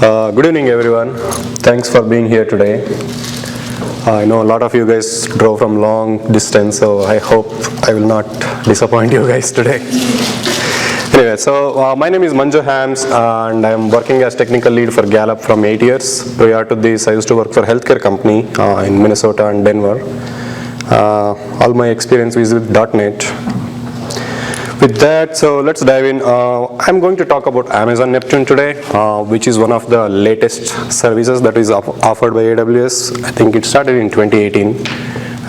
Good evening, everyone. Thanks for being here today. I know a lot of you guys drove from long distance, so I hope I will not disappoint you guys today. Anyway, so my name is Manju Hams, and I'm working as technical lead for Gallup from 8 years. Prior to this, I used to work for a healthcare company in Minnesota and Denver. All my experience is with .NET. With that, so let's dive in. I'm going to talk about Amazon Neptune today, which is one of the latest services that is offered by AWS. I think it started in 2018,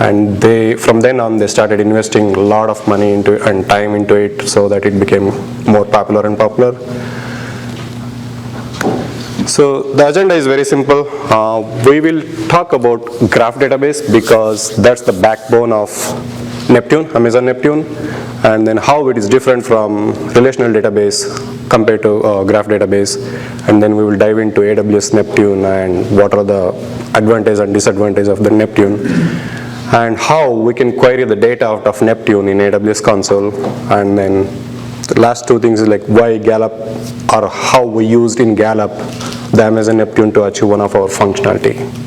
and from then on they started investing a lot of money into and time into it so that it became more popular and popular. So the agenda is very simple. We will talk about graph database because that's the backbone of Neptune, Amazon Neptune, and then how it is different from relational database compared to graph database, and then we will dive into AWS Neptune and what are the advantages and disadvantages of the Neptune, and how we can query the data out of Neptune in AWS console, and then the last two things is like why Gallup or how we used in Gallup the Amazon Neptune to achieve one of our functionality.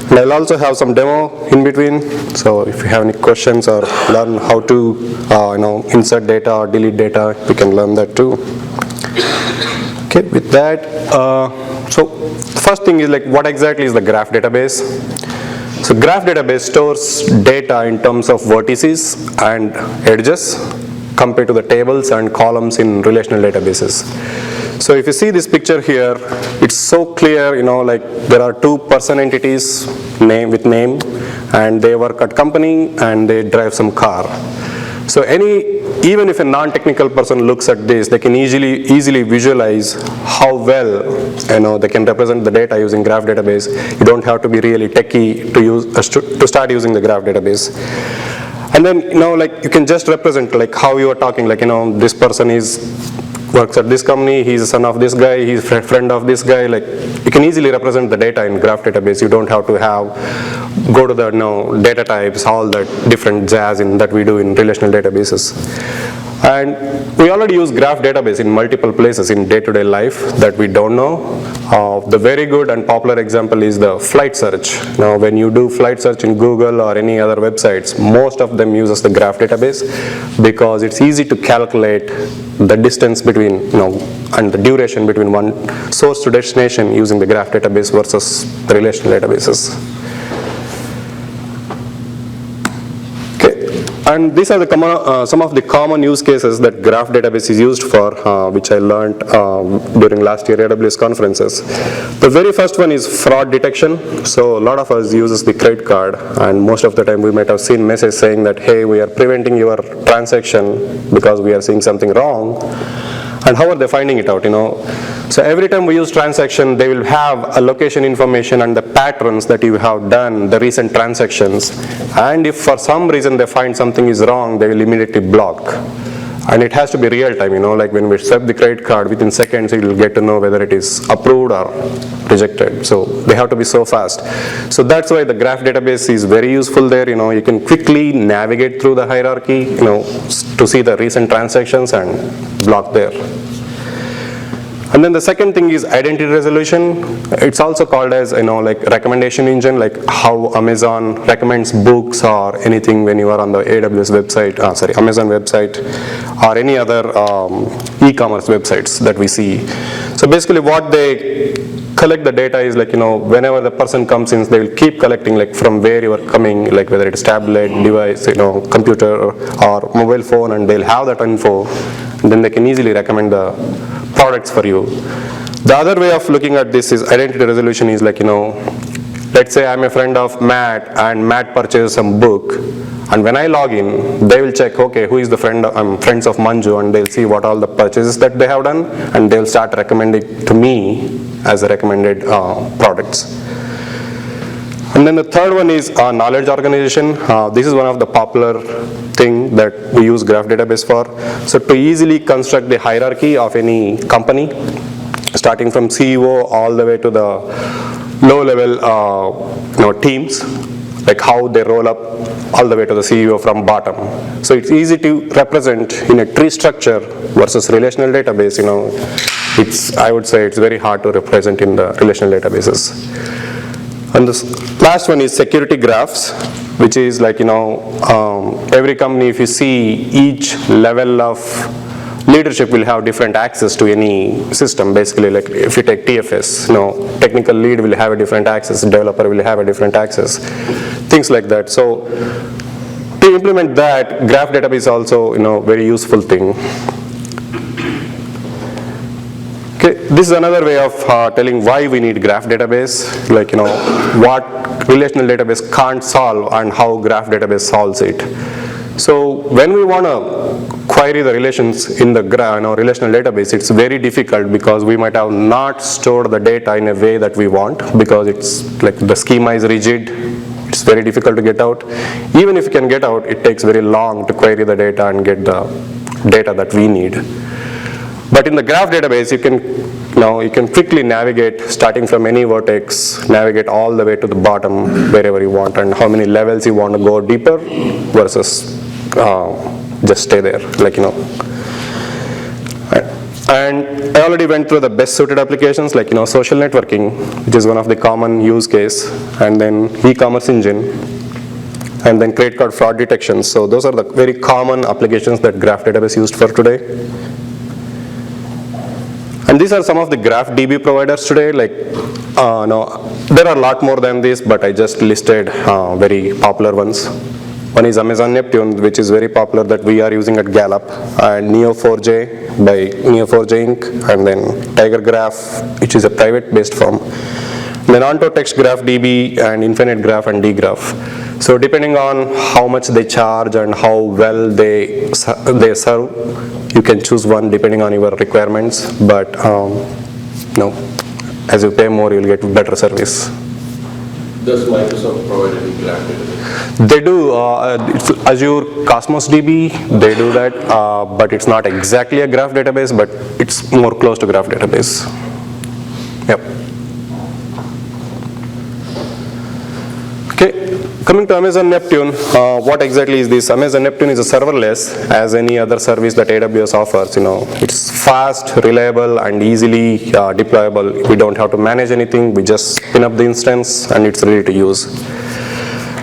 And I'll also have some demo in between, so if you have any questions or learn how to insert data or delete data, you can learn that too. Okay, with that, so the first thing is like what exactly is the graph database? So graph database stores data in terms of vertices and edges compared to the tables and columns in relational databases. So if you see this picture here, it's so clear, like there are two person entities with name, and they work at company and they drive some car. So even if a non-technical person looks at this, they can easily visualize how well they can represent the data using graph database. You don't have to be really techie to start using the graph database. And then like you can just represent like how you are talking, like this person works at this company, he's a son of this guy, he's a friend of this guy. Like you can easily represent the data in graph database. You don't have to go to the data types, all that different jazz that we do in relational databases. And we already use graph database in multiple places in day-to-day life that we don't know. The very good and popular example is the flight search. Now when you do flight search in Google or any other websites, most of them uses the graph database because it's easy to calculate the distance between and the duration between one source to destination using the graph database versus the relational databases. And these are some of the common use cases that graph database is used for, which I learned during last year AWS conferences. The very first one is fraud detection. So a lot of us uses the credit card, and most of the time we might have seen message saying that, hey, we are preventing your transaction because we are seeing something wrong. And how are they finding it out? So every time we use transaction, they will have a location information and the patterns that you have done, the recent transactions. And if for some reason they find something is wrong, they will immediately block. And it has to be real time, like when we swipe the credit card, within seconds you will get to know whether it is approved or rejected. So they have to be so fast. So that's why the graph database is very useful there. You can quickly navigate through the hierarchy, to see the recent transactions and block there. And then the second thing is identity resolution. It's also called as like recommendation engine, like how Amazon recommends books or anything when you are on the AWS website, Amazon website, or any other e-commerce websites that we see. So basically what they collect the data is like whenever the person comes in, they will keep collecting like from where you are coming, like whether it's tablet, device, computer or mobile phone, and they'll have that info, and then they can easily recommend the products for you. The other way of looking at this is identity resolution is like let's say I'm a friend of Matt and Matt purchased some book, and when I log in, they will check, okay, who is the friend? I'm friends of Manju, and they'll see what all the purchases that they have done, and they'll start recommending to me as a recommended products. And then the third one is knowledge organization. This is one of the popular thing that we use graph database for. So to easily construct the hierarchy of any company, starting from CEO all the way to the low level teams, like how they roll up all the way to the CEO from bottom. So it's easy to represent in a tree structure versus relational database, I would say it's very hard to represent in the relational databases. And this last one is security graphs, which is like, every company, if you see, each level of leadership will have different access to any system. Basically, like if you take TFS, technical lead will have a different access, developer will have a different access, things like that. So to implement that, graph database is also, very useful thing. Okay, this is another way of telling why we need graph database, like, what relational database can't solve and how graph database solves it. So when we want to query the relations in the relational database, it's very difficult because we might have not stored the data in a way that we want, because it's like the schema is rigid. It's very difficult to get out. Even if you can get out, it takes very long to query the data and get the data that we need. But in the graph database, you can quickly navigate starting from any vertex, navigate all the way to the bottom wherever you want, and how many levels you want to go deeper versus just stay there, And I already went through the best suited applications, like social networking, which is one of the common use case, and then e-commerce engine, and then credit card fraud detection. So those are the very common applications that graph database used for today. And these are some of the graph DB providers today. Like, there are a lot more than this, but I just listed very popular ones. One is Amazon Neptune, which is very popular that we are using at Gallup, and Neo4j by Neo4j Inc., and then Tiger Graph, which is a private-based firm. Then Onto Text Graph DB and Infinite Graph and dgraph. So depending on how much they charge and how well they serve, you can choose one depending on your requirements. But as you pay more, you'll get better service. Does Microsoft provide any graph database? They do. It's Azure Cosmos DB, they do that, but it's not exactly a graph database, but it's more close to graph database. Yep. Okay, coming to Amazon Neptune, what exactly is this? Amazon Neptune is a serverless as any other service that AWS offers. It's fast, reliable, and easily deployable. We don't have to manage anything. We just spin up the instance, and it's ready to use.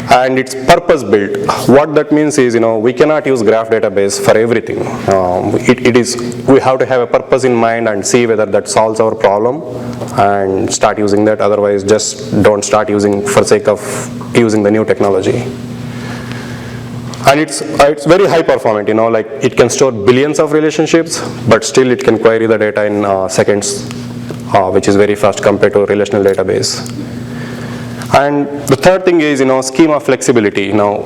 And it's purpose built. What that means is, we cannot use graph database for everything. We have to have a purpose in mind and see whether that solves our problem and start using that. Otherwise, just don't start using for sake of using the new technology. And it's very high performant, like it can store billions of relationships, but still it can query the data in seconds, which is very fast compared to a relational database. And the third thing is, schema flexibility. Now,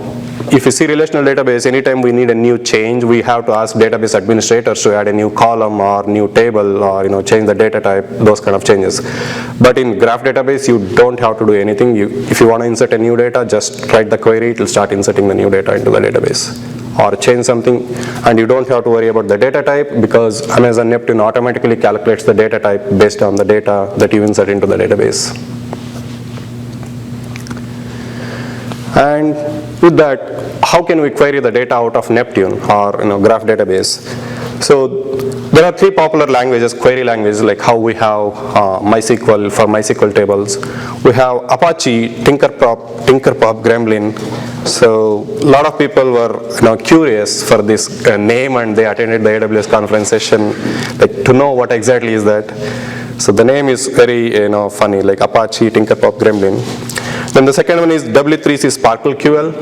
if you see relational database, anytime we need a new change, we have to ask database administrators to add a new column or new table or change the data type, those kind of changes. But in graph database, you don't have to do anything. If you want to insert a new data, just write the query, it will start inserting the new data into the database. Or change something, and you don't have to worry about the data type, because Amazon Neptune automatically calculates the data type based on the data that you insert into the database. And with that, how can we query the data out of Neptune or graph database? So there are three popular languages, query languages, like how we have MySQL for MySQL tables. We have Apache, Tinkerpop, Gremlin. So a lot of people were curious for this name, and they attended the AWS conference session, like to know what exactly is that. So the name is very funny, like Apache, Tinkerpop, Gremlin. Then the second one is W3C SparkleQL.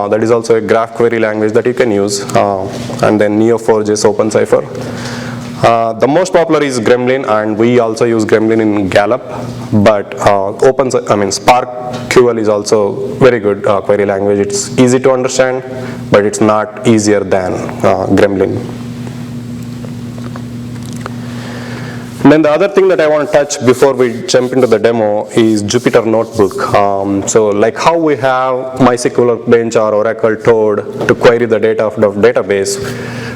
That is also a graph query language that you can use. And then Neo4j OpenCipher. The most popular is Gremlin, and we also use Gremlin in Gallup. But SparkQL is also very good query language. It's easy to understand, but it's not easier than Gremlin. And then the other thing that I want to touch before we jump into the demo is Jupyter Notebook. So like how we have MySQL Workbench or Oracle Toad to query the data of the database.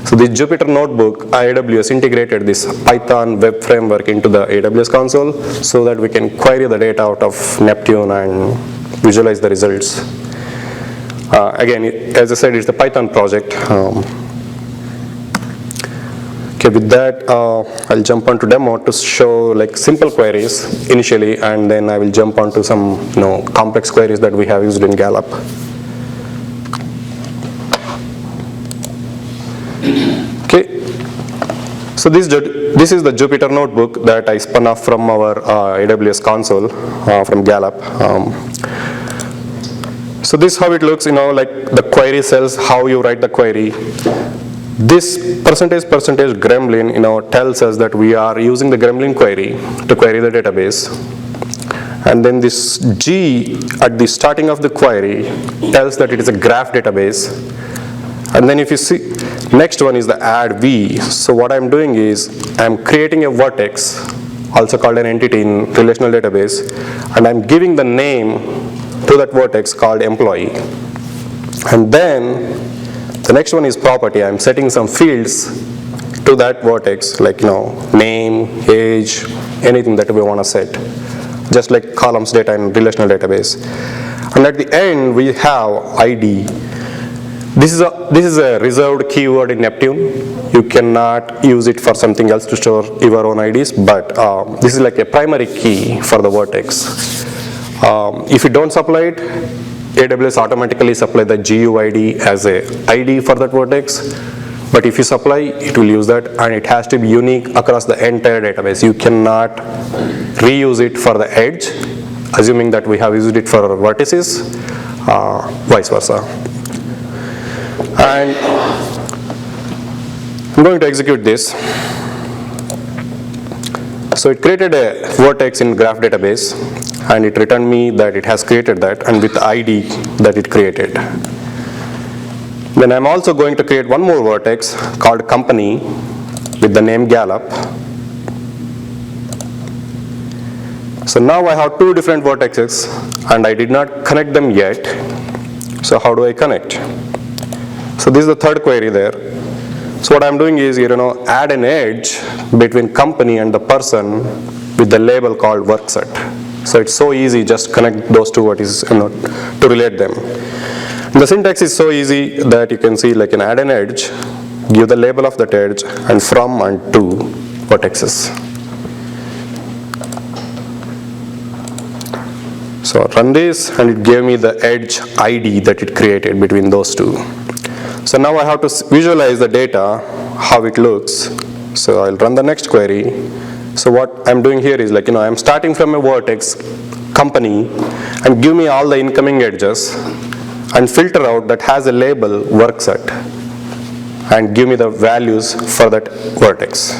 So the Jupyter Notebook, AWS integrated this Python web framework into the AWS console so that we can query the data out of Neptune and visualize the results. Again, as I said, it's a Python project. Okay, with that, I'll jump onto demo to show like simple queries initially, and then I will jump onto some complex queries that we have used in Gallup. Okay, so this is the Jupyter notebook that I spun off from our AWS console from Gallup. So this is how it looks, like the query cells, how you write the query. This percentage gremlin, tells us that we are using the gremlin query to query the database. And then this G at the starting of the query tells that it is a graph database. And then if you see, next one is the add V. So what I'm doing is I'm creating a vertex, also called an entity in relational database, and I'm giving the name to that vertex called employee. And then the next one is property. I'm setting some fields to that vertex, like name, age, anything that we want to set, just like columns data in relational database. And at the end we have ID. This is a reserved keyword in Neptune. You cannot use it for something else to store your own IDs, but this is like a primary key for the vertex. If you don't supply it, AWS automatically supply the GUID as a ID for that vertex. But if you supply, it will use that, and it has to be unique across the entire database. You cannot reuse it for the edge, assuming that we have used it for vertices, vice versa. And I'm going to execute this. So it created a vertex in graph database, and it returned me that it has created that, and with the ID that it created. Then I'm also going to create one more vertex called company with the name Gallup. So now I have two different vertices, and I did not connect them yet. So how do I connect? So this is the third query there. So what I'm doing is, add an edge between company and the person with the label called workset. So it's so easy, just connect those two vertices, to relate them. The syntax is so easy that you can see, like add an edge, give the label of that edge, and from and to vertexes. So run this, and it gave me the edge ID that it created between those two. So now I have to visualize the data, how it looks. So I'll run the next query. So what I'm doing here is, I'm starting from a vertex, company, and give me all the incoming edges, and filter out that has a label workset, and give me the values for that vertex.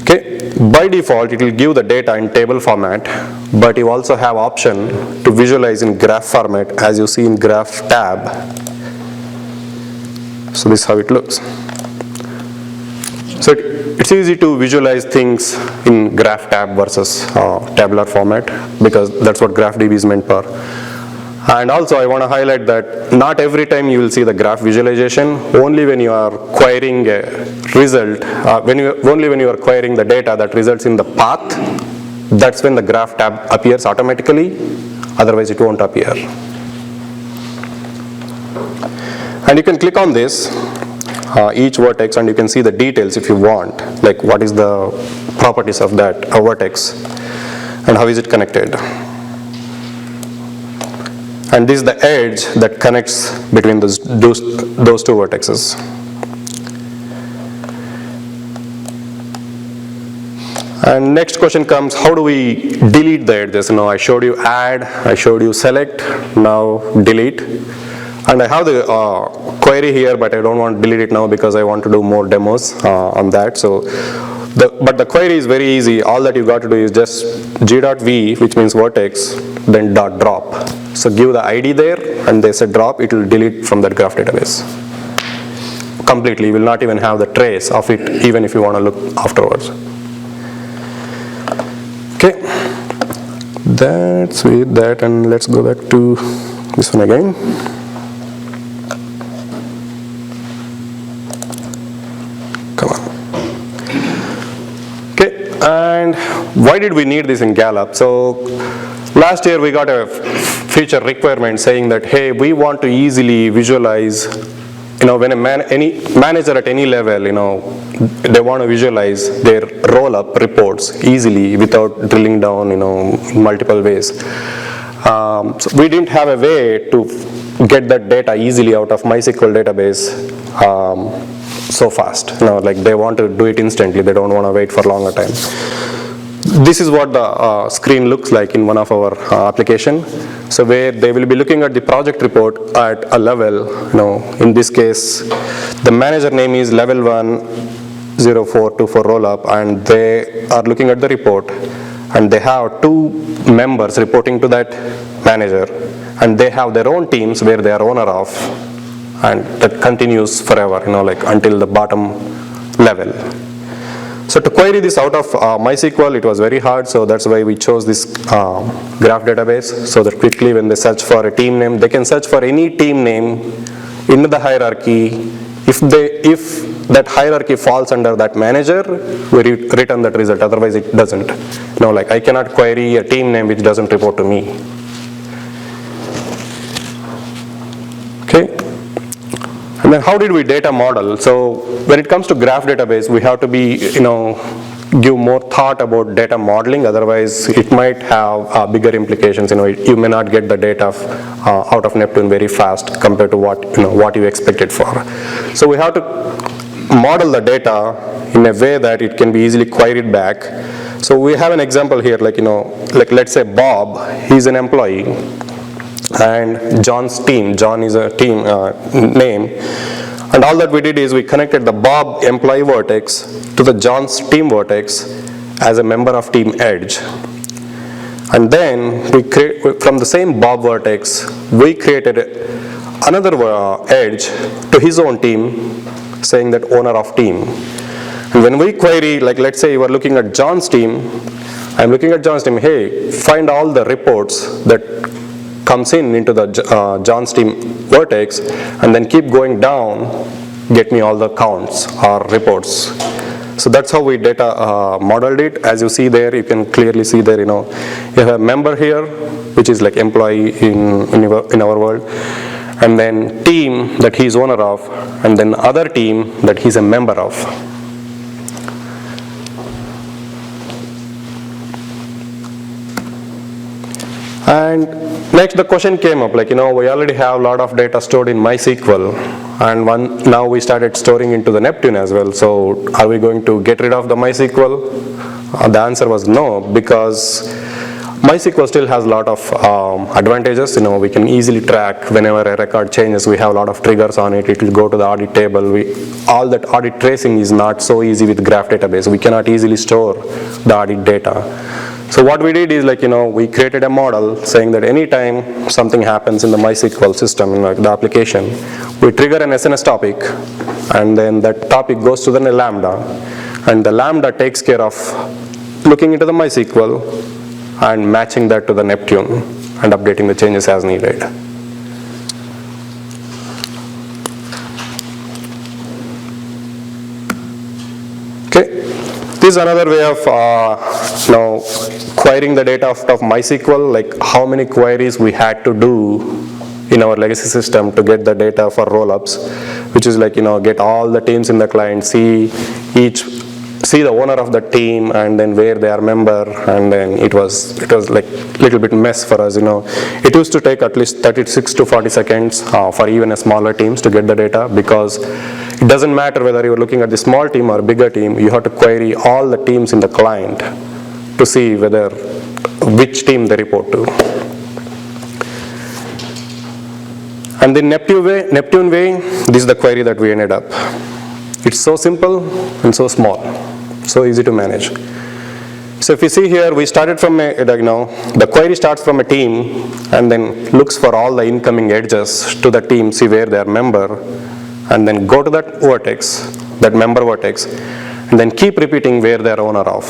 Okay. By default, it will give the data in table format, but you also have option to visualize in graph format, as you see in graph tab. So this is how it looks. So it's easy to visualize things in graph tab versus tabular format, because that's what GraphDB is meant for. And also I want to highlight that not every time you will see the graph visualization. Only when you are querying a result, only when you are querying the data that results in the path, that's when the graph tab appears automatically. Otherwise it won't appear. And you can click on this, each vertex, and you can see the details if you want, like what is the properties of that vertex and how is it connected. And this is the edge that connects between those two vertices. And next question comes, how do we delete the edges? I showed you add, I showed you select, now delete. And I have the query here, but I don't want to delete it now because I want to do more demos on that. So, but the query is very easy. All that you got to do is just g.v, which means vertex, then .drop. So give the ID there, and they said drop, it will delete from that graph database completely. You will not even have the trace of it, even if you want to look afterwards. Okay, that's with that, and let's go back to this one again. Come on. Okay, and why did we need this in Gallup? So Last year we got a feature requirement saying that, hey, we want to easily visualize, when any manager at any level, they want to visualize their roll-up reports easily without drilling down, in multiple ways. So we didn't have a way to get that data easily out of MySQL database so fast. Like they want to do it instantly. They don't want to wait for a longer time. This is what the screen looks like in one of our application. So where they will be looking at the project report at a level, in this case, the manager name is level 10424 rollup, and they are looking at the report, and they have 2 members reporting to that manager, and they have their own teams where they are owner of, and that continues forever, like until the bottom level. So to query this out of MySQL, it was very hard, so that's why we chose this graph database, so that quickly when they search for a team name, they can search for any team name in the hierarchy. If that hierarchy falls under that manager, we return that result, otherwise it doesn't. Like I cannot query a team name which doesn't report to me. Okay. And then how did we data model? So when it comes to graph database, we have to be, give more thought about data modeling, otherwise it might have bigger implications. You may not get the data out of Neptune very fast compared to what you expect it for. So we have to model the data in a way that it can be easily queried back. So we have an example here, like let's say Bob, he's an employee, and John's team, John is a team name, and all that we did is we connected the Bob employee vertex to the John's team vertex as a member of team edge. And then we from the same Bob vertex, we created another edge to his own team, saying that owner of team. And when we query, like let's say you are looking at John's team, I'm looking at John's team, hey, find all the reports that comes into the John's team vertex, and then keep going down, get me all the counts or reports. So that's how we data modeled it. As you see there, you can clearly see there, you have a member here, which is like employee in our world, and then team that he's owner of, and then other team that he's a member of. And next the question came up, we already have a lot of data stored in MySQL, and now we started storing into the Neptune as well. So are we going to get rid of the MySQL? The answer was no, because MySQL still has a lot of advantages. We can easily track whenever a record changes. We have a lot of triggers on it. It will go to the audit table. All that audit tracing is not so easy with graph database. We cannot easily store the audit data. So what we did is we created a model saying that anytime something happens in the MySQL system, in the application, we trigger an SNS topic, and then that topic goes to the Lambda, and the Lambda takes care of looking into the MySQL and matching that to the Neptune and updating the changes as needed. Okay, this is another way of querying the data out of MySQL, like how many queries we had to do in our legacy system to get the data for rollups, which is get all the teams in the client, see the owner of the team, and then where they are member, and then it was like little bit mess for us. It used to take at least 36 to 40 seconds for even a smaller teams to get the data, because it doesn't matter whether you're looking at the small team or bigger team, you have to query all the teams in the client to see which team they report to. And the Neptune way, this is the query that we ended up. It's so simple and so small, so easy to manage. So if you see here, we started from the query starts from a team and then looks for all the incoming edges to the team, see where they are member, and then go to that vertex, that member vertex, and then keep repeating where they are owner of,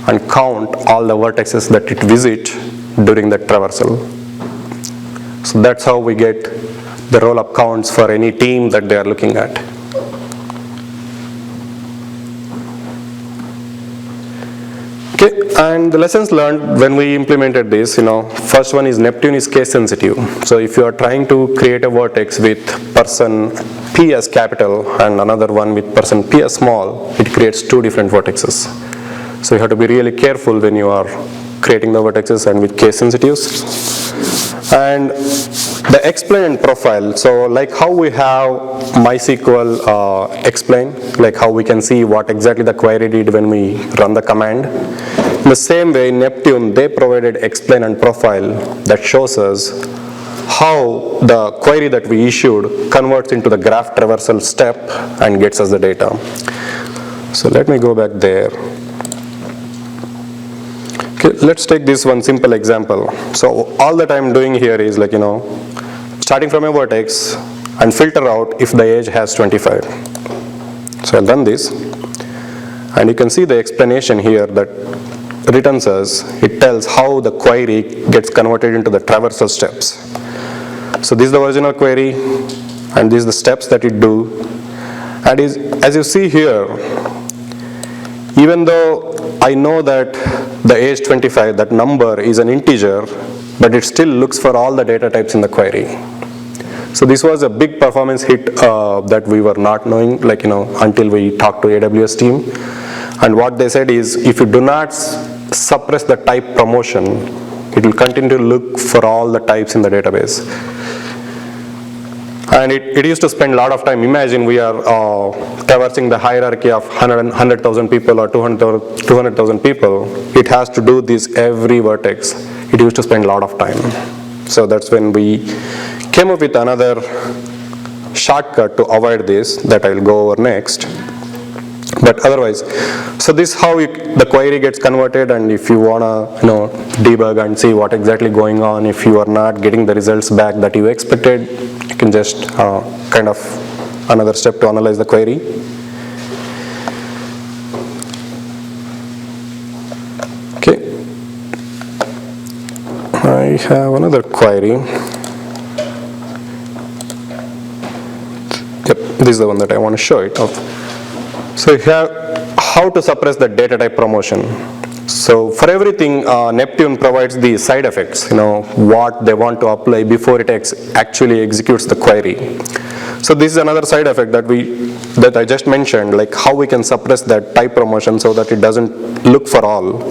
and count all the vertices that it visit during that traversal. So that's how we get the roll-up counts for any team that they are looking at. Okay, And the lessons learned when we implemented this, first one is Neptune is case sensitive. So if you are trying to create a vertex with person P as capital and another one with person P as small, it creates two different vertexes. So you have to be really careful when you are creating the vertexes and with case sensitives. And the explain and profile, so like how we have MySQL explain, like how we can see what exactly the query did when we run the command. In the same way, Neptune, they provided explain and profile that shows us how the query that we issued converts into the graph traversal step and gets us the data. So let me go back there. Okay, let's take this one simple example. So all that I'm doing here is like, starting from a vertex and filter out if the age has 25. So I'll run this. And you can see the explanation here that returns us, it tells how the query gets converted into the traversal steps. So this is the original query and these are the steps that it do. And as you see here, even though I know that the age 25, that number is an integer, but it still looks for all the data types in the query. So this was a big performance hit that we were not knowing, until we talked to AWS team. And what they said is, if you do not suppress the type promotion, it will continue to look for all the types in the database. And it used to spend a lot of time. Imagine we are traversing the hierarchy of 100,000 people or 200,000 people. It has to do this every vertex. It used to spend a lot of time. So that's when we came up with another shortcut to avoid this that I'll go over next. But otherwise, so this is how the query gets converted, and if you wanna debug and see what exactly going on, if you are not getting the results back that you expected, you can just kind of another step to analyze the query. Okay, I have another query. Yep, this is the one that I want to show it off. So you have how to suppress the data type promotion. So for everything, Neptune provides the side effects, what they want to apply before it actually executes the query. So this is another side effect that I just mentioned, like how we can suppress that type promotion so that it doesn't look for all.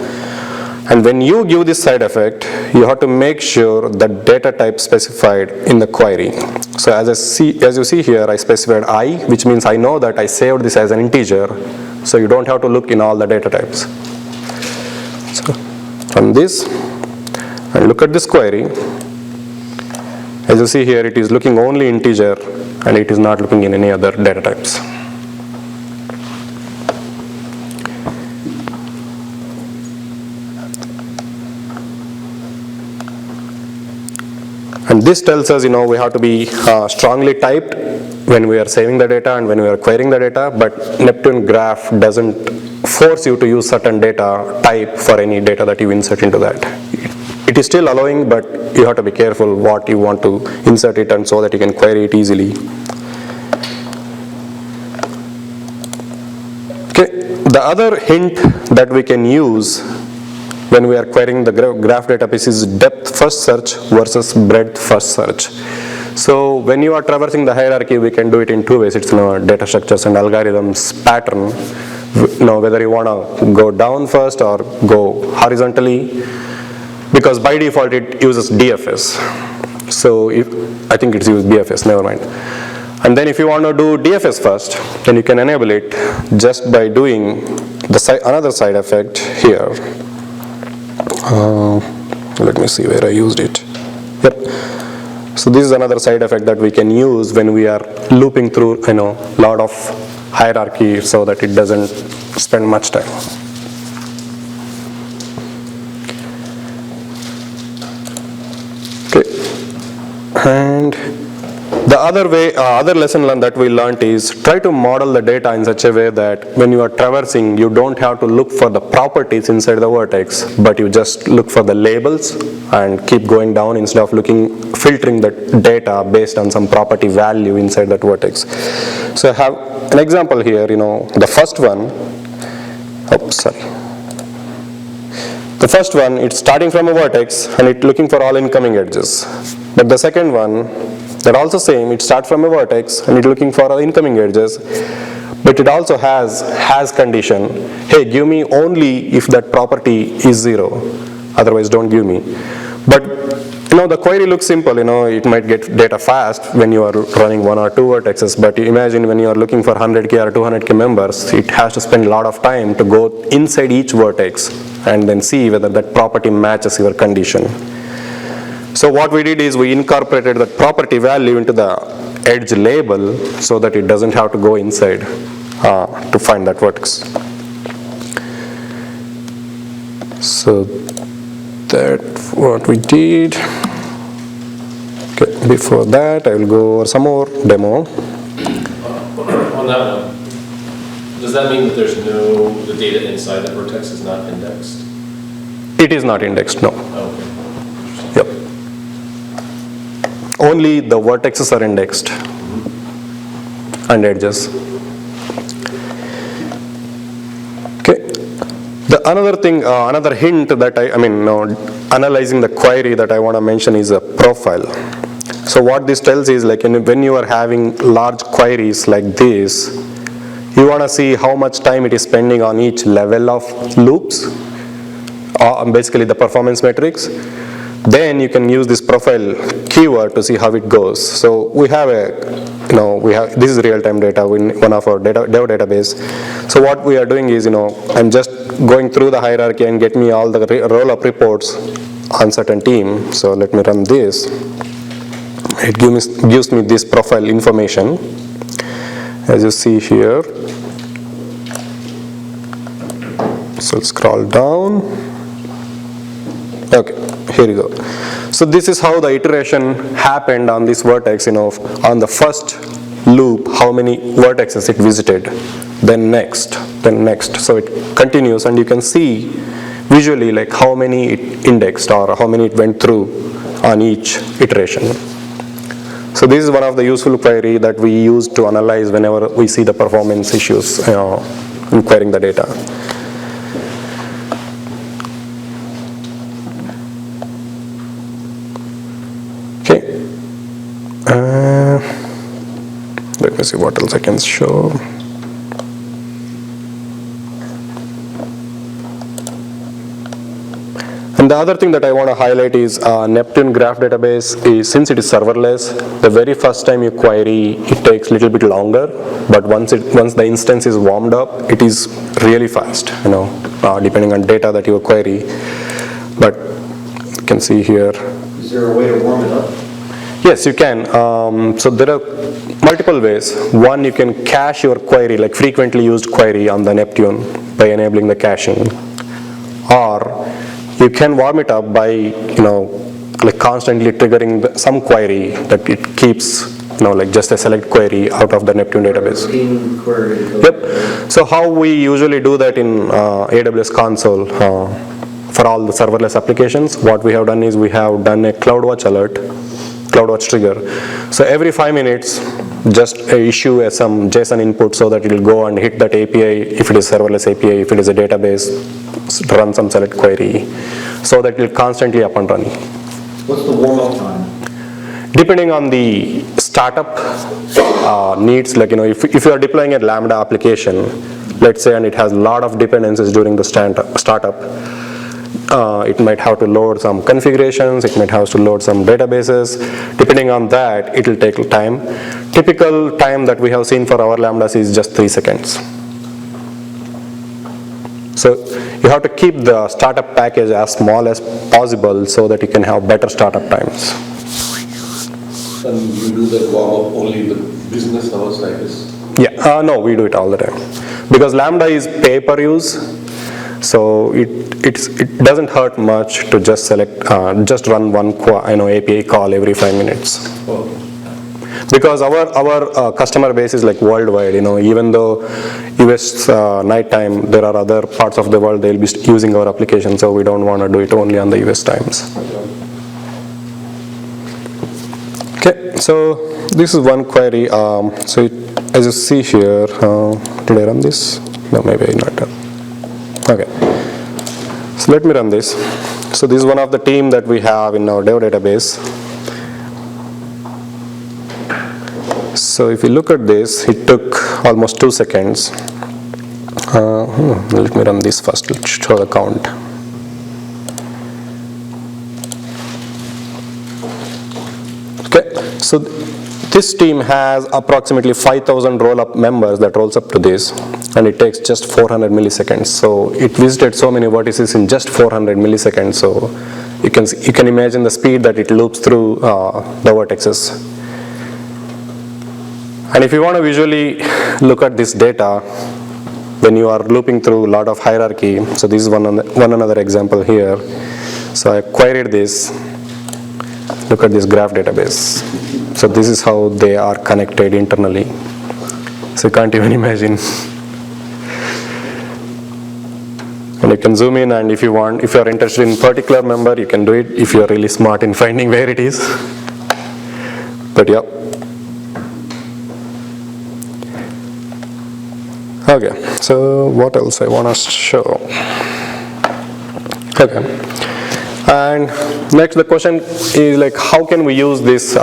And when you give this side effect, you have to make sure the data type specified in the query. So as you see here, I specified I, which means I know that I saved this as an integer, so you don't have to look in all the data types. So run this and look at this query. As you see here, it is looking only integer and it is not looking in any other data types. And this tells us, we have to be strongly typed when we are saving the data and when we are querying the data, but Neptune Graph doesn't force you to use certain data type for any data that you insert into that. It is still allowing, but you have to be careful what you want to insert it and so that you can query it easily. Okay, the other hint that we can use when we are querying the graph database is depth first search versus breadth first search. So when you are traversing the hierarchy, we can do it in two ways. It's data structures and algorithms pattern. Whether you want to go down first or go horizontally, because by default it uses DFS. So I think it's used BFS, never mind. And then if you want to do DFS first, then you can enable it just by doing another side effect here. Let me see where I used it. Yep. So this is another side effect that we can use when we are looping through lot of hierarchy so that it doesn't spend much time. Okay. And the other lesson learned that we learned is try to model the data in such a way that when you are traversing, you don't have to look for the properties inside the vertex, but you just look for the labels and keep going down instead of filtering the data based on some property value inside that vertex. So I have an example here, the first one, the first one, it's starting from a vertex and it's looking for all incoming edges. But the second one, that also same, it starts from a vertex and it's looking for all incoming edges. But it also has condition, hey, give me only if that property is 0, otherwise don't give me. But the query looks simple, it might get data fast when you are running 1 or 2 vertexes, but imagine when you are looking for 100K or 200K members, it has to spend a lot of time to go inside each vertex and then see whether that property matches your condition. So what we did is we incorporated that property value into the edge label so that it doesn't have to go inside to find that vertex. So that's what we did. Okay, before that I will go over some more demo. On that one, does that mean that the data inside that vertex is not indexed? It is not indexed, no. Okay. Yep. Only the vertexes are indexed and edges. Okay. Another thing, another hint that analyzing the query that I want to mention is a profile. So what this tells is like when you are having large queries like this, you want to see how much time it is spending on each level of loops, basically the performance metrics. Then you can use this profile keyword to see how it goes. So we have this is real-time data in one of our dev database. So what we are doing is, I'm just going through the hierarchy and get me all the roll-up reports on certain team. So let me run this. It gives me this profile information, as you see here. So scroll down. Okay, here you go. So this is how the iteration happened on this vertex, on the first loop, how many vertexes it visited, then next. So it continues and you can see visually like how many it indexed or how many it went through on each iteration. So this is one of the useful query that we use to analyze whenever we see the performance issues in querying the data. Let me see what else I can show. And the other thing that I want to highlight is Neptune graph database since it is serverless, the very first time you query, it takes a little bit longer, but once the instance is warmed up, it is really fast, depending on data that you query. But you can see here. Is there a way to warm it up? Yes, you can. So there are multiple ways. One, you can cache your query, like frequently used query on the Neptune by enabling the caching. Or you can warm it up by, like constantly triggering some query that it keeps, like just a select query out of the Neptune database. Query. Yep. So how we usually do that in AWS console for all the serverless applications, what we have done is we have done a CloudWatch alert, CloudWatch trigger. So every 5 minutes, just issue some JSON input so that it will go and hit that API, if it is serverless API, if it is a database, run some select query, so that it will constantly up and running. What's the warm-up time? Depending on the startup needs, like if you are deploying a Lambda application, let's say, and it has a lot of dependencies during the startup, it might have to load some configurations, it might have to load some databases. Depending on that, it will take time. Typical time that we have seen for our Lambdas is just 3 seconds. So you have to keep the startup package as small as possible so that you can have better startup times. And you do that warm-up only with business hours like this? Yeah, no, we do it all the time. Because Lambda is pay-per-use, so it doesn't hurt much to just just run one API call every 5 minutes. Oh. Because our customer base is like worldwide, even though US nighttime, there are other parts of the world they'll be using our application, so we don't want to do it only on the US times. Okay, so this is one query. So as you see here, did I run this? No, maybe not done. Okay. So let me run this. So this is one of the team that we have in our dev database. So if you look at this, it took almost 2 seconds. Let me run this first, let's show the count. Okay, so this team has approximately 5,000 roll-up members that rolls up to this, and it takes just 400 milliseconds. So it visited so many vertices in just 400 milliseconds. So you can imagine the speed that it loops through the vertexes. And if you want to visually look at this data, when you are looping through a lot of hierarchy, so this is one another example here. So I queried this, look at this graph database. So this is how they are connected internally. So you can't even imagine. And you can zoom in, and if you are interested in particular member, you can do it if you are really smart in finding where it is. But yeah. Okay, so what else I want to show? Okay, and next the question is like, how can we use this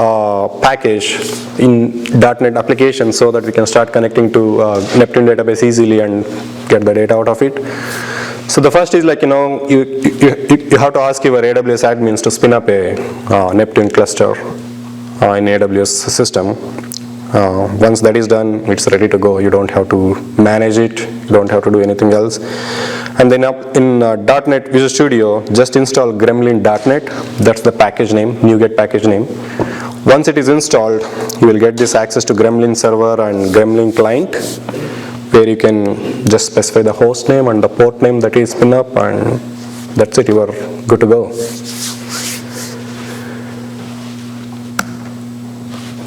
package in .NET application so that we can start connecting to Neptune database easily and get the data out of it? So the first is like, you have to ask your AWS admins to spin up a Neptune cluster in AWS system. Once that is done, it's ready to go. You don't have to manage it, you don't have to do anything else. And then up in .NET Visual Studio, just install gremlin.net. That's the package name, NuGet package name. Once it is installed, you will get this access to Gremlin server and Gremlin client, where you can just specify the host name and the port name that is spin up, and that's it, you are good to go.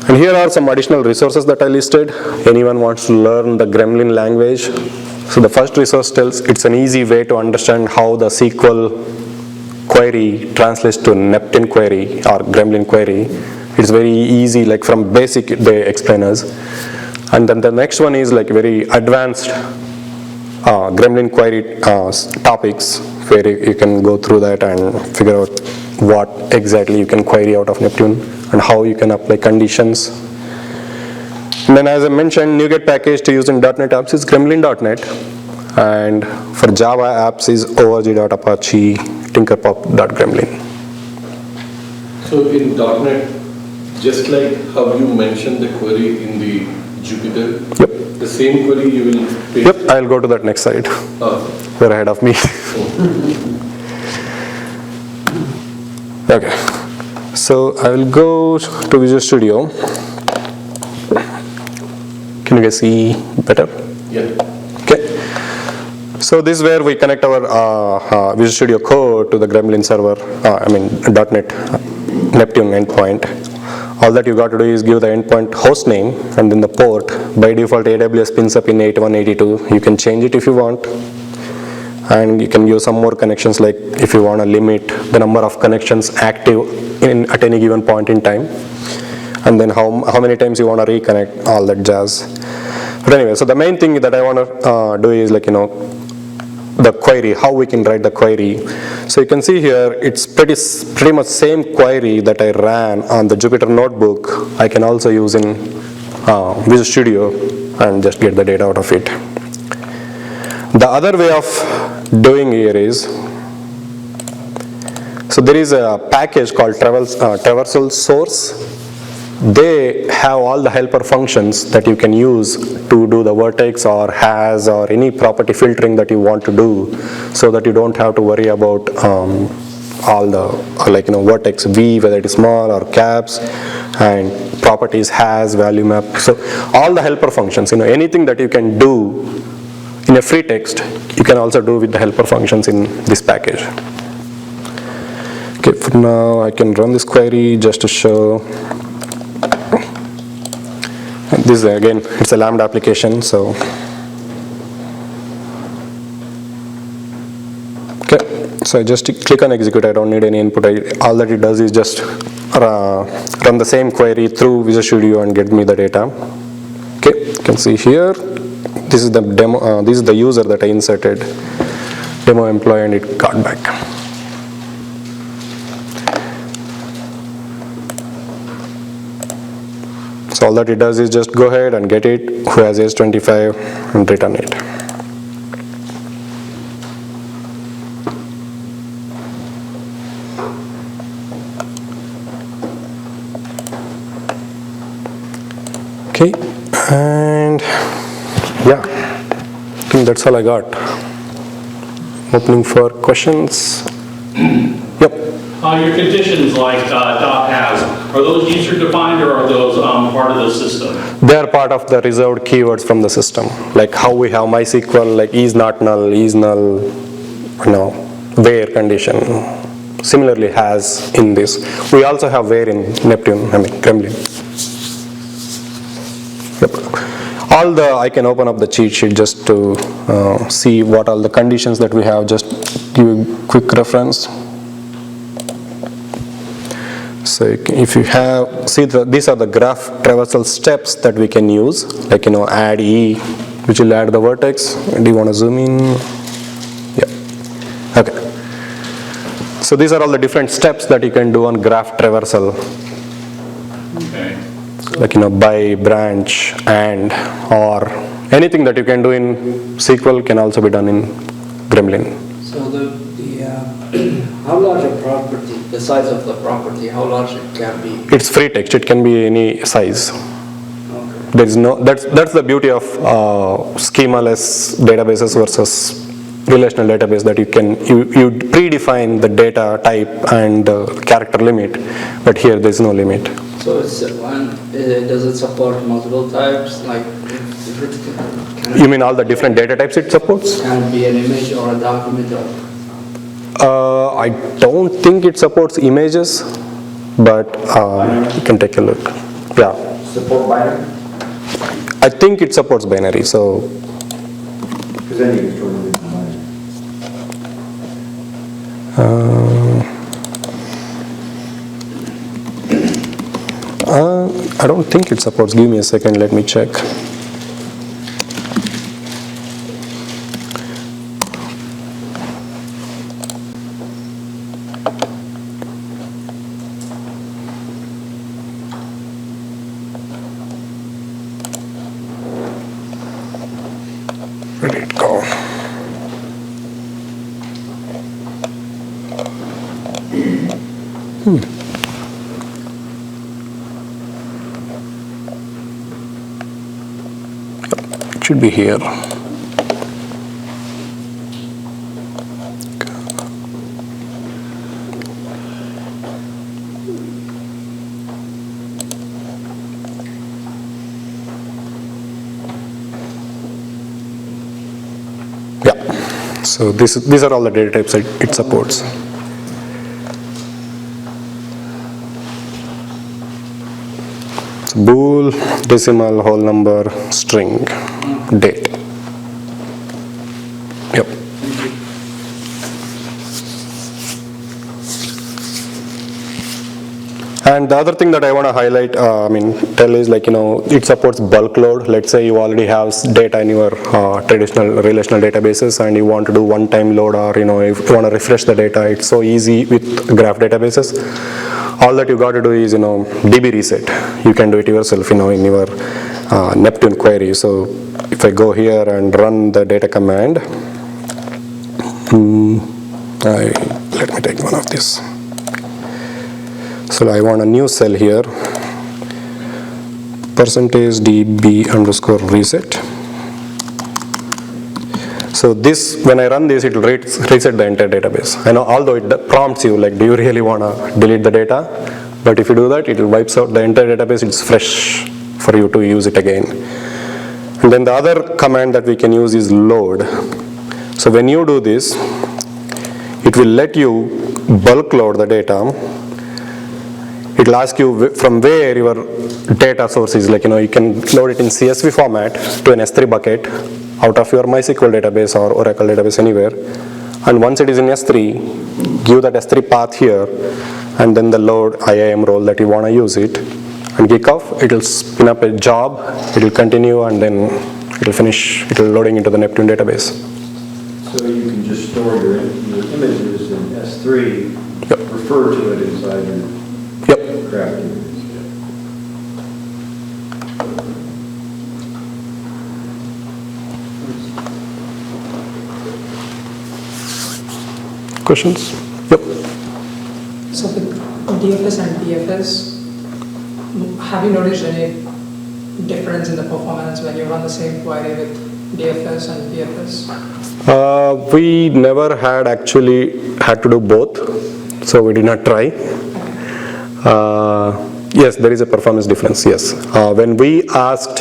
And here are some additional resources that I listed. Anyone wants to learn the Gremlin language? So the first resource tells it's an easy way to understand how the SQL query translates to Neptune query or Gremlin query. It's very easy, like from basic they explain us. And then the next one is like very advanced Gremlin query topics, where you can go through that and figure out what exactly you can query out of Neptune and how you can apply conditions. And then as I mentioned, NuGet package to use in .NET apps is gremlin.net, and for Java apps is org.apache tinkerpop.gremlin. So in .NET, just like how you mentioned the query in the Jupyter, Yep. the same query you will paste? Yep, I'll go to that next slide. You're ahead of me. Okay, so I will go to Visual Studio. Can you guys see better? Yeah. Okay. So this is where we connect our Visual Studio code to the Gremlin server, .NET Neptune endpoint. All that you got to do is give the endpoint host name and then the port. By default, AWS spins up in 8182. You can change it if you want. And you can use some more connections, like if you want to limit the number of connections active at any given point in time. And then how many times you want to reconnect, all that jazz. But anyway, so the main thing that I want to do is like, the query, how we can write the query. So you can see here, it's pretty much same query that I ran on the Jupyter Notebook. I can also use in Visual Studio and just get the data out of it. The other way of doing here is, so there is a package called Traversal Source. They have all the helper functions that you can use to do the vertex or has or any property filtering that you want to do, so that you don't have to worry about all the vertex v, whether it is small or caps, and properties has, value map. So all the helper functions, anything that you can do in a free text, you can also do with the helper functions in this package. Okay, for now I can run this query just to show. This again, it's a Lambda application, so okay. So I just click on execute. I don't need any input. All that it does is just run the same query through Visual Studio and get me the data. Okay, you can see here. This is the demo. This is the user that I inserted. demo employee and it got back. So all that it does is just go ahead and get it, who has age 25, and return it. Okay, and yeah, I think that's all I got. Opening for questions. Yep. Your conditions like dot has, are those user defined or are those part of the system? They are part of the reserved keywords from the system, like how we have MySQL, like is not null, is null, where condition. Similarly has in this. We also have where in Neptune, Gremlin. Yep. I can open up the cheat sheet just to see what all the conditions that we have, just give a quick reference. So if you have, these are the graph traversal steps that we can use, like add E, which will add the vertex. Do you want to zoom in? Yeah. Okay. So these are all the different steps that you can do on graph traversal. Okay. Like by, branch, and, or anything that you can do in SQL can also be done in Gremlin. So how large a property, the size of the property, how large it can be? It's free text. It can be any size. Okay. There is no. That's the beauty of schema-less databases versus relational database, that you predefine the data type and character limit, but here there is no limit. So does it support multiple types? Like if it can You mean all the different data types it supports? can be an image or a document or? I don't think it supports images, but you can take a look. Yeah, Support binary? I think it supports binary. So Because then you can store it in binary. I don't think it supports. Give me a second. Let me check. Where did it go? It should be here. Yeah. So these are all the data types it supports. Bool, decimal, whole number, string, date. Yep. And the other thing that I want to highlight, tell is it supports bulk load. Let's say you already have data in your traditional relational databases and you want to do one-time load, or if you want to refresh the data, it's so easy with graph databases. All that you got to do is DB reset. You can do it yourself in your Neptune query. So if I go here and run the data command, let me take one of these. So I want a new cell here, %db_reset. So this, when I run this, it will reset the entire database. I know, although it prompts you, like, do you really want to delete the data? But if you do that, it will wipes out the entire database. It's fresh for you to use it again. And then the other command that we can use is load. So when you do this, it will let you bulk load the data. It will ask you from where your data source is. Like, you can load it in CSV format to an S3 bucket out of your MySQL database or Oracle database, anywhere. And once it is in S3, give that S3 path here, and then the load IAM role that you want to use it, and kick off. It will spin up a job, it will continue, and then it will finish, it will loading into the Neptune database. So you can just store your images in S3, Yep. refer to it inside your Yep. graph images. Questions? Yep. So with DFS and BFS, have you noticed any difference in the performance when you run the same query with DFS and BFS? We never had actually had to do both, so we did not try. Yes, there is a performance difference, yes. When we asked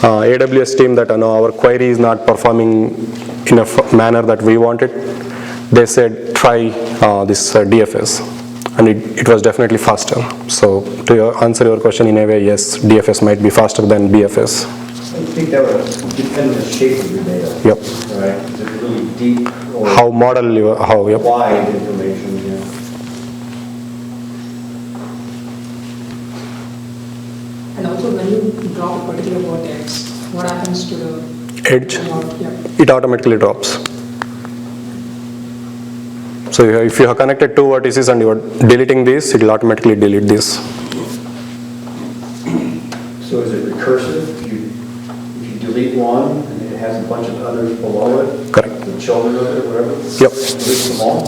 AWS team that no, our query is not performing in a manner that we wanted, they said try this DFS, and it was definitely faster. So to answer your question in a way, yes, DFS might be faster than BFS. I think that would depend on the shape of your data. Yep. Right? Is it really deep or How model you, how, yep. wide information? Yeah. And also when you drop a particular vertex, what happens to the Edge, Yeah. it automatically drops. So if you have connected two vertices and you are deleting this, it will automatically delete this. So is it recursive? If you delete one and it has a bunch of others below it? Correct. The children of it or whatever? Yep. Delete them all?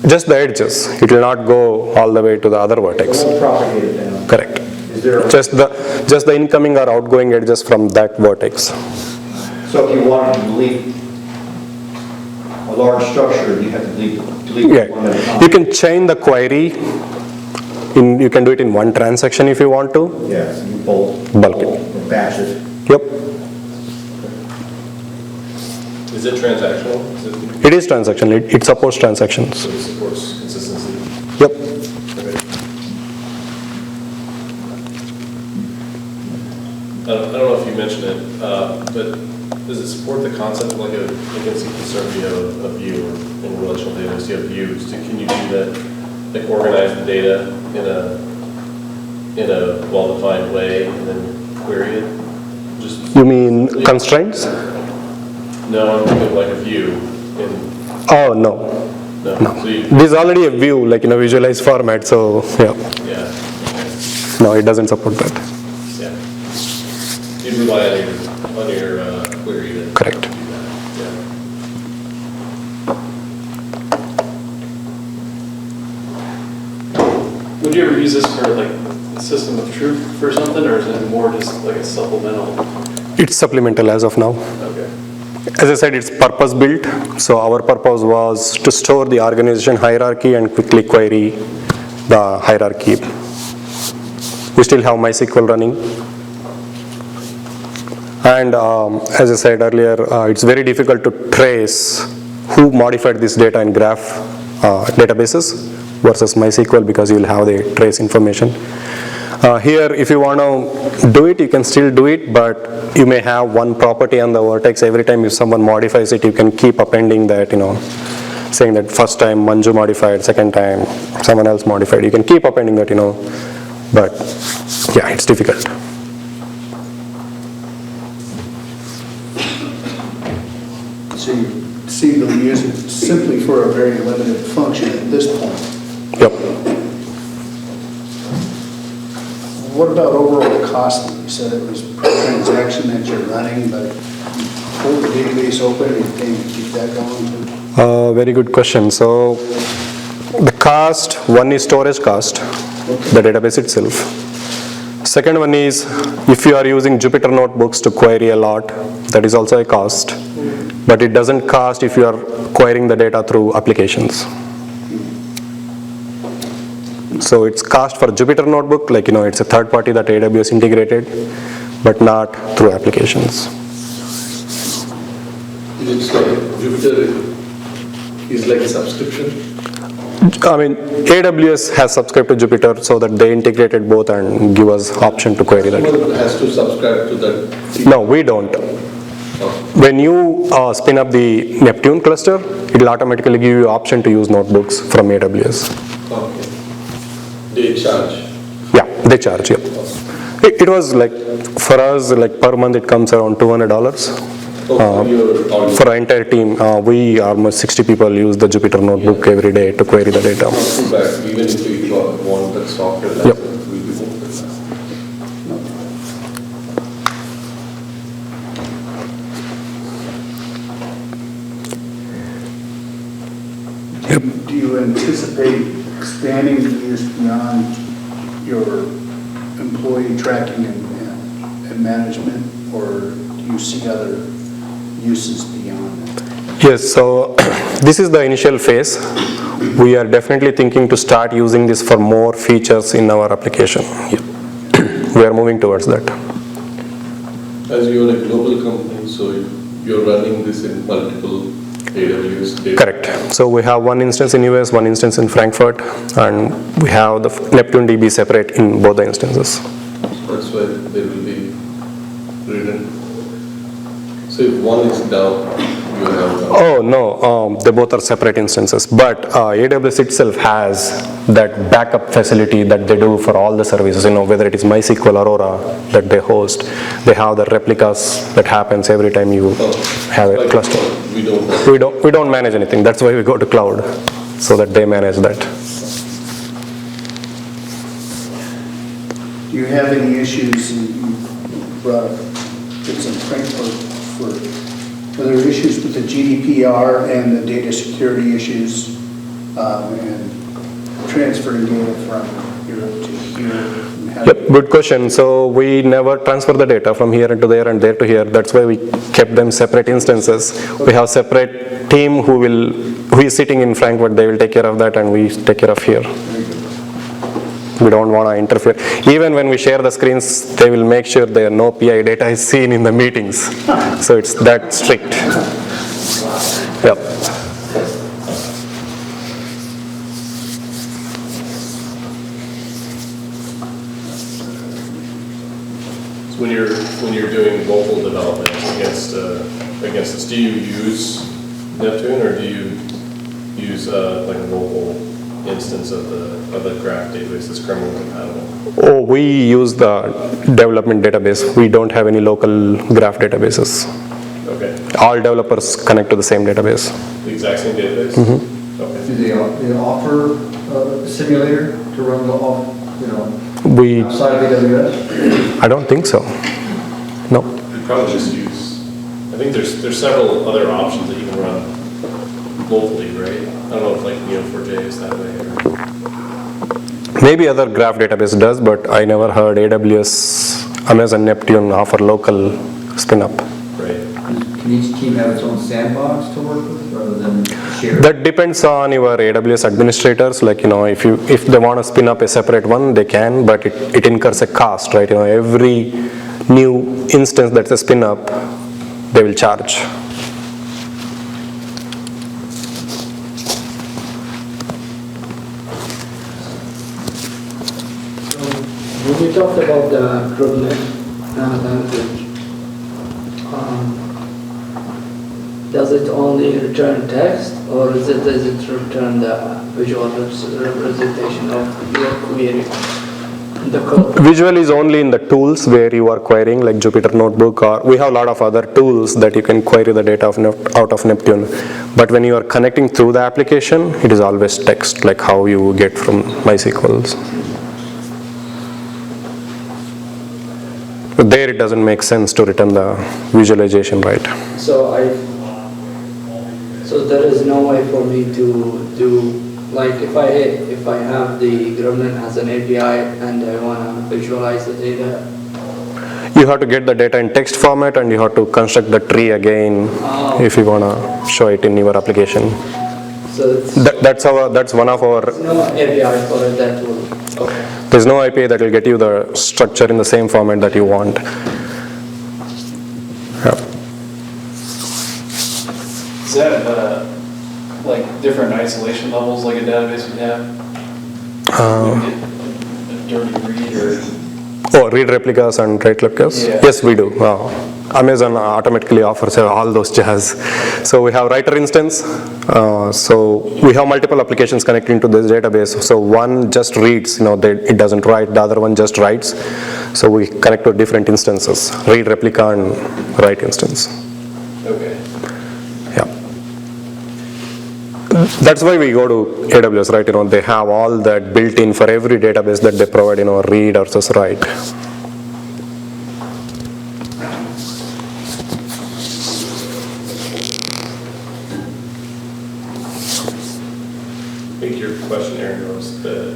Just the edges. It will not go all the way to the other It vertex. won't propagate it down. Correct. Is there a, Just the incoming or outgoing edges from that vertex. so if you wanted to delete a large structure, you have to delete Yeah. one at a time? You can chain the query. You can do it in one transaction if you want to. Yeah, so you bulk Bulk it. or batch it. Yep. Is it transactional? Is it, It is transactional. It supports transactions. so it supports consistency? Yep. Okay. I don't know if you mentioned it, but does it support the concept of like a, you can see a view or in relational data, so you have views, so can you do that, like organize the data in a well-defined way and then query it? Just, You mean constraints? no, I'm thinking of like a view in, Oh, no. no, so you, This is already a view, like in a visualized format, so yeah. yeah, No, it doesn't support that. yeah. You'd rely on your query to Correct. do that, yeah. Would you ever use this for like a system of truth for something, or is it more just like a supplemental? It's supplemental as of now. Okay. As I said, it's purpose built. So our purpose was to store the organization hierarchy and quickly query the hierarchy. We still have MySQL running. And as I said earlier, it's very difficult to trace who modified this data in graph databases versus MySQL because you will have the trace information. Here, if you want to do it, you can still do it, but you may have one property on the vertex. Every time if someone modifies it, you can keep appending that, saying that first time Manju modified, second time someone else modified. You can keep appending that, but yeah, it's difficult. So you seem to use it simply for a very limited function at this point. Yep. What about overall costing? You said it was per transaction that you're running, but hold the database open and can you keep that going too? Very good question. So the cost, one is storage cost, the database itself. Second one is if you are using Jupyter notebooks to query a lot, that is also a cost. But it doesn't cost if you are querying the data through applications. So it's cost for Jupyter notebook, like it's a third party that AWS integrated, but not through applications. It's like Jupyter is like a subscription? I mean, AWS has subscribed to Jupyter so that they integrated both and give us option to query that. Someone has to subscribe to that. No, we don't. When you spin up the Neptune cluster, it will automatically give you option to use notebooks from AWS. Okay. They charge. Yeah, they charge, yeah. It was like, for us, like per month it comes around $200. For our entire team, we almost 60 people use the Jupyter Notebook every day to query the data. Not too bad, even if we want that software Yep. license, we'll be able to do that. Do you anticipate expanding the use beyond your employee tracking and management, or do you see other uses beyond that? Yes, so this is the initial phase. We are definitely thinking to start using this for more features in our application. Yeah. We are moving towards that. As you're a global company, so you're running this in multiple AWS data. Correct. So we have one instance in US, one instance in Frankfurt, and we have the Neptune DB separate in both the instances. That's why they will be written. So if one is down, you have down. Oh, no, they both are separate instances, but AWS itself has that backup facility that they do for all the services, whether it is MySQL, Aurora that they host. They have the replicas that happens every time you have a Like, cluster. We We don't manage anything. That's why we go to cloud, so that they manage that. Do you have any issues, you brought up, it's in Frankfurt, are there issues with the GDPR and the data security issues, and transferring data from Europe to here? and how- Yep, good question. So we never transfer the data from here to there and there to here. That's why we kept them separate instances. We have separate team who is sitting in Frankfurt. They will take care of that, and we take care of here. We don't want to interfere. Even when we share the screens, they will make sure there no PI data is seen in the meetings. So it's that strict. Yep. So when you're doing local development against this, do you use Neptune or do you use like a local instance of the graph database that's kernel compatible? Oh, we use the development database. We don't have any local graph databases. Okay, All developers connect to the same database. the exact same database? Mm-hmm. Okay. Do they offer a simulator to run the, We, outside of AWS? I don't think so. No. You probably just use, I think there's several other options that you can run locally, right? I don't know if like Neo4j is that way or. Maybe other graph database does, but I never heard AWS, Amazon Neptune offer local spin-up. Right. Can each team have its own sandbox to work with rather than share? That depends on your AWS administrators. Like, if they want to spin up a separate one, they can, but it incurs a cost, right? Every new instance that's a spin up, they will charge. When you talked about the Kubernetes language, does it only return text, or does it return the visual representation of your query in the code? Visual is only in the tools where you are querying, like Jupyter Notebook, or we have a lot of other tools that you can query the data out of Neptune. But when you are connecting through the application, it is always text, like how you get from MySQLs. But there it doesn't make sense to return the visualization, right? So there is no way for me to do, like if I have the Gremlin as an API and I want to visualize the data. You have to get the data in text format, and you have to construct the tree again if you want to show it in your application. So it's, That's one of our. there's no API for it that will, okay. There's no API that will get you the structure in the same format that you want. Yeah. Is that like different isolation levels like a database would have? A dirty read or? Read replicas and write replicas? Yeah. Yes, we do. Amazon automatically offers all those jazz. So we have writer instance. So we have multiple applications connecting to this database. So one just reads, it doesn't write. The other one just writes. So we connect to different instances, read replica and write instance. That's why we go to AWS, right? They have all that built in for every database that they provide, read versus write. I think your question, Aaron, was that,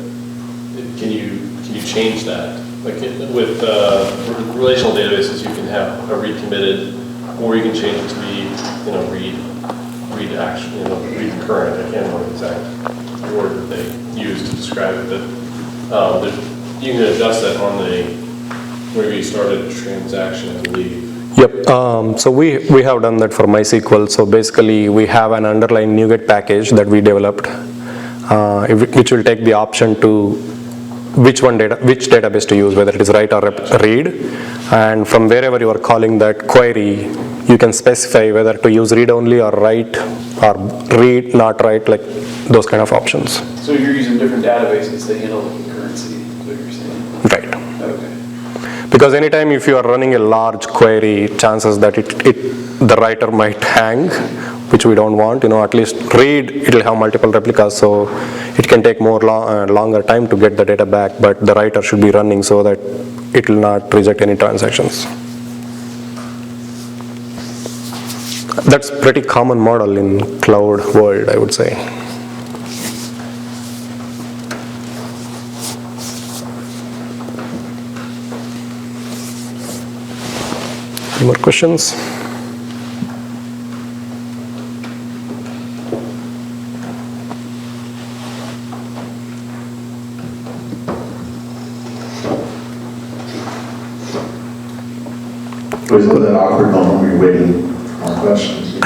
can you change that? Like with relational databases, you can have a read committed, or you can change it to be, read action, read current. I can't remember the exact word that they use to describe it, but you can adjust that on whenever you start a transaction, I believe. Yep, so we have done that for MySQL. So basically we have an underlying NuGet package that we developed, which will take the option to which database to use, whether it is write or read. And from wherever you are calling that query, you can specify whether to use read only or write, or read, not write, like those kind of options. So you're using different databases that handle the concurrency, is what you're saying? Right. Okay. Because anytime if you are running a large query, chances that the writer might hang, which we don't want. At least read, it will have multiple replicas, so it can take longer time to get the data back, but the writer should be running so that it will not reject any transactions. That's pretty common model in cloud world, I would say. Any more questions? It was an awkward moment when you're waiting for more questions. It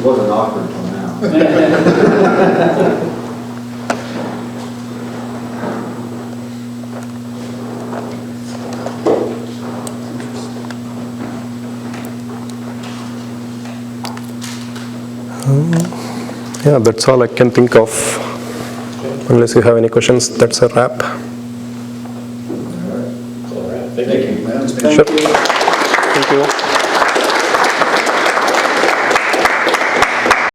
wasn't awkward until now. Yeah, that's all I can think of. Unless you have any questions, that's a wrap. All right, thank you. Sure. Thank you.